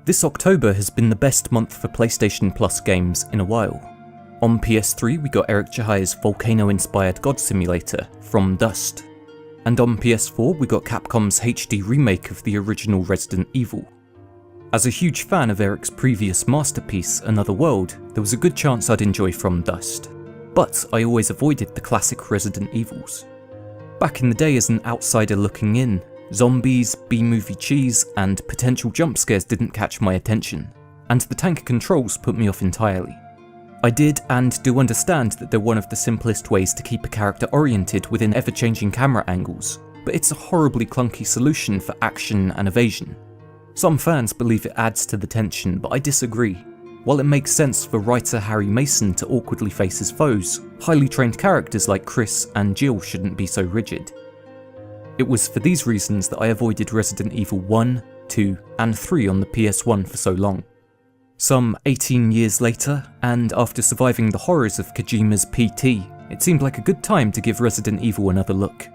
This October has been the best month for PlayStation Plus games in a while. On PS3 we got Eric Chahaya's volcano-inspired god simulator, From Dust. And on PS4 we got Capcom's HD remake of the original Resident Evil. As a huge fan of Eric's previous masterpiece, Another World, there was a good chance I'd enjoy From Dust. But I always avoided the classic Resident Evils. Back in the day as an outsider looking in, zombies, B-movie cheese, and potential jump scares didn't catch my attention, and the tank controls put me off entirely. I did and do understand that they're one of the simplest ways to keep a character oriented within ever-changing camera angles, but it's a horribly clunky solution for action and evasion. Some fans believe it adds to the tension, but I disagree. While it makes sense for writer Harry Mason to awkwardly face his foes, highly trained characters like Chris and Jill shouldn't be so rigid. It was for these reasons that I avoided Resident Evil 1, 2, and 3 on the PS1 for so long. Some 18 years later, and after surviving the horrors of Kojima's PT, it seemed like a good time to give Resident Evil another look.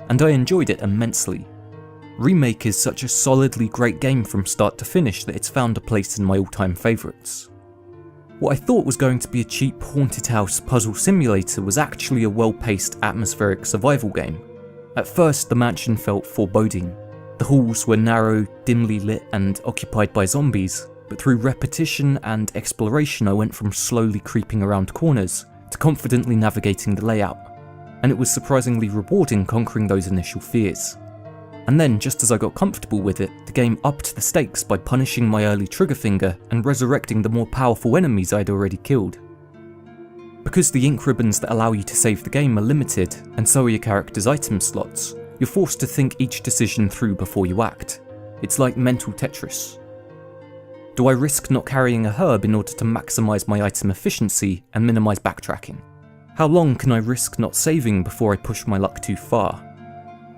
And I enjoyed it immensely. Remake is such a solidly great game from start to finish that it's found a place in my all-time favourites. What I thought was going to be a cheap haunted house puzzle simulator was actually a well-paced atmospheric survival game. At first the mansion felt foreboding. The halls were narrow, dimly lit and occupied by zombies, but through repetition and exploration I went from slowly creeping around corners to confidently navigating the layout, and it was surprisingly rewarding conquering those initial fears. And then, just as I got comfortable with it, the game upped the stakes by punishing my early trigger finger and resurrecting the more powerful enemies I'd already killed. Because the ink ribbons that allow you to save the game are limited, and so are your character's item slots, you're forced to think each decision through before you act. It's like mental Tetris. Do I risk not carrying a herb in order to maximise my item efficiency and minimise backtracking? How long can I risk not saving before I push my luck too far?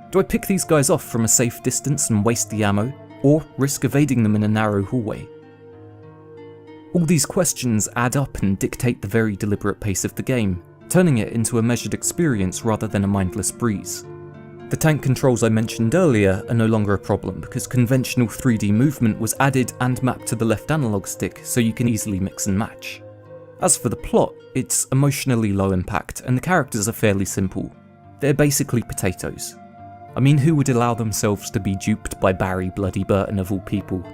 Do I pick these guys off from a safe distance and waste the ammo, or risk evading them in a narrow hallway? All these questions add up and dictate the very deliberate pace of the game, turning it into a measured experience rather than a mindless breeze. The tank controls I mentioned earlier are no longer a problem because conventional 3D movement was added and mapped to the left analog stick so you can easily mix and match. As for the plot, it's emotionally low impact and the characters are fairly simple. They're basically potatoes. I mean, who would allow themselves to be duped by Barry Bloody Burton of all people?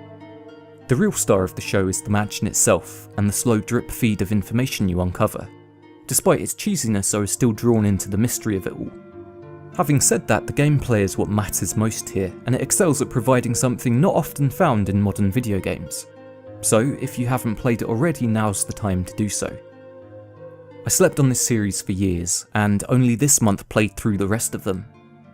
The real star of the show is the mansion itself, and the slow drip feed of information you uncover. Despite its cheesiness, I was still drawn into the mystery of it all. Having said that, the gameplay is what matters most here, and it excels at providing something not often found in modern video games. So, if you haven't played it already, now's the time to do so. I slept on this series for years, and only this month played through the rest of them.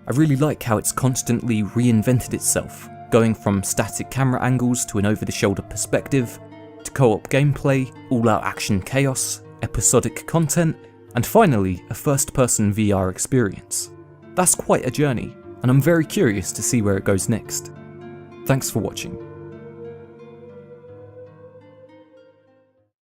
I really like how it's constantly reinvented itself, going from static camera angles to an over-the-shoulder perspective, to co-op gameplay, all-out action chaos, episodic content, and finally a first-person VR experience. That's quite a journey, and I'm very curious to see where it goes next. Thanks for watching.